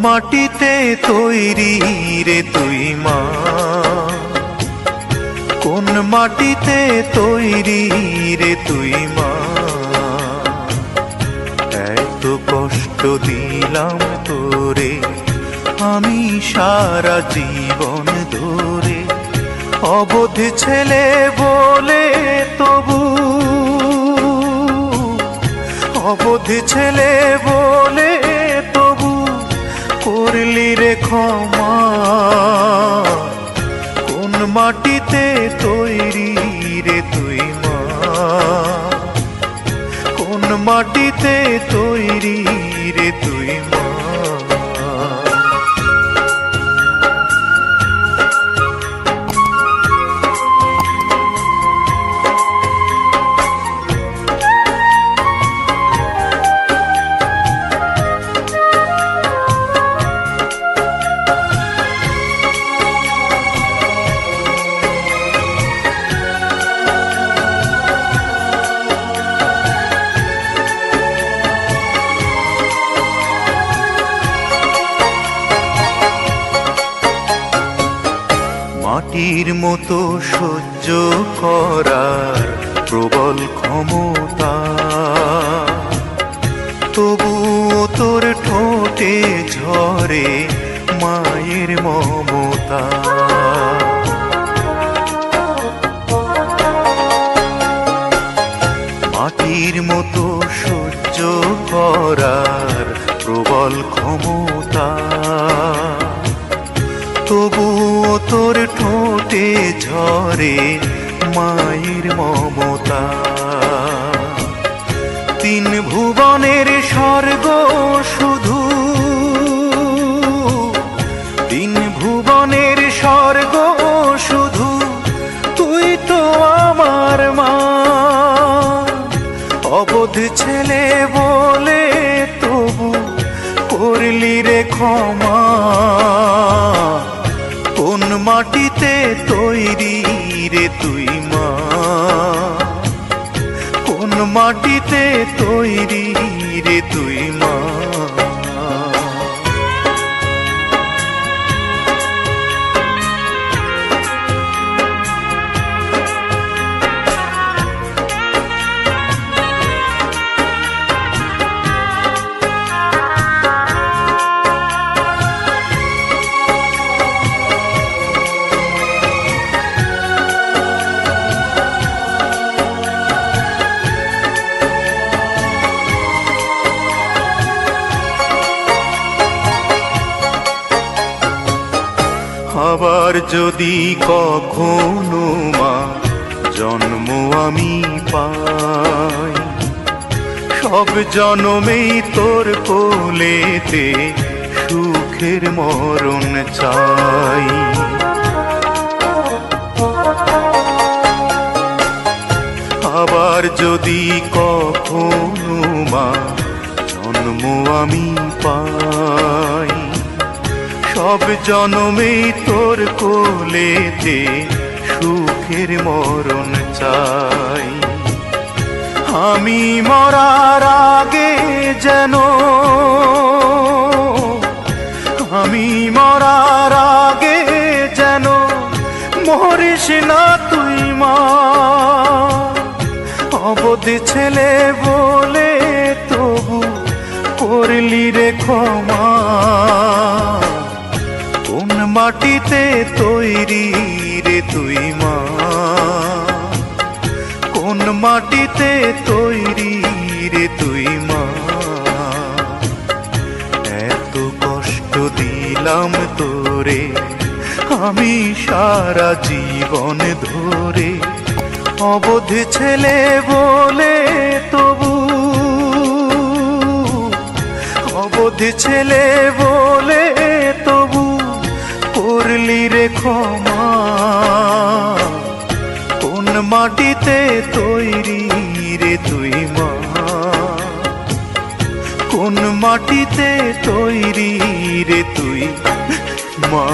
মাটিতে তৈরি রে তুই মা, কোন মাটিতে তৈরি রে তুই মা। এত কষ্ট দিলাম তোরে আমি সারা জীবন ধরে, অবোধ ছেলে বলে তবু, অবোধ ছেলে বলে তবু করলি রে ক্ষমা। কোন মাটিতে তৈরি রে তুই মা, কোন মাটিতে তৈরি রে তুই মা। মাটির মতো সহ্য করার প্রবল ক্ষমতা, তবুও তোর ঠোঁটে ঝরে মায়ের মমতা। মাটির মতো সহ্য করার প্রবল ক্ষমতা, তবুও তোর ঠোঁটে ঝরে মায়ের মমতা। তিন ভুবনের স্বর্গ শুধু, তিন ভুবনের স্বর্গ শুধু তুই তো আমার মা। অবোধ ছেলে বলে তবু করলি রে ক্ষমা। কোন মাটিতে তৈরি রে তুই মা, কোন মাটিতে তৈরি রে তুই মা। আবার যদি কখনো মা জন্ম আমি পাই, সব জনমেই তোর কোলেতে সুখের মরণ চাই। আবার যদি কখনো মা জন্ম আমি পাই, সব জনমেই তোর কোলেতে সুখের মরণ চাই। আমি মরার আগে যেন, আমি মরার আগে যেন মরিস না তুই মা। অবোধ ছেলে বলে তবু করলি রে ক্ষমা। কোন মাটিতে তৈরি রে তুই মা, কোন মাটিতে তৈরি রে তুই মা। এত কষ্ট দিলাম তোরে আমি সারা জীবন ধরে, অবোধ ছেলে বলে তবু, অবোধ ছেলে বলে তবু করলি রে ক্ষমা। কোন মাটিতে তৈরি রে তুই মা, কোন মাটিতে তৈরি রে তুই মা।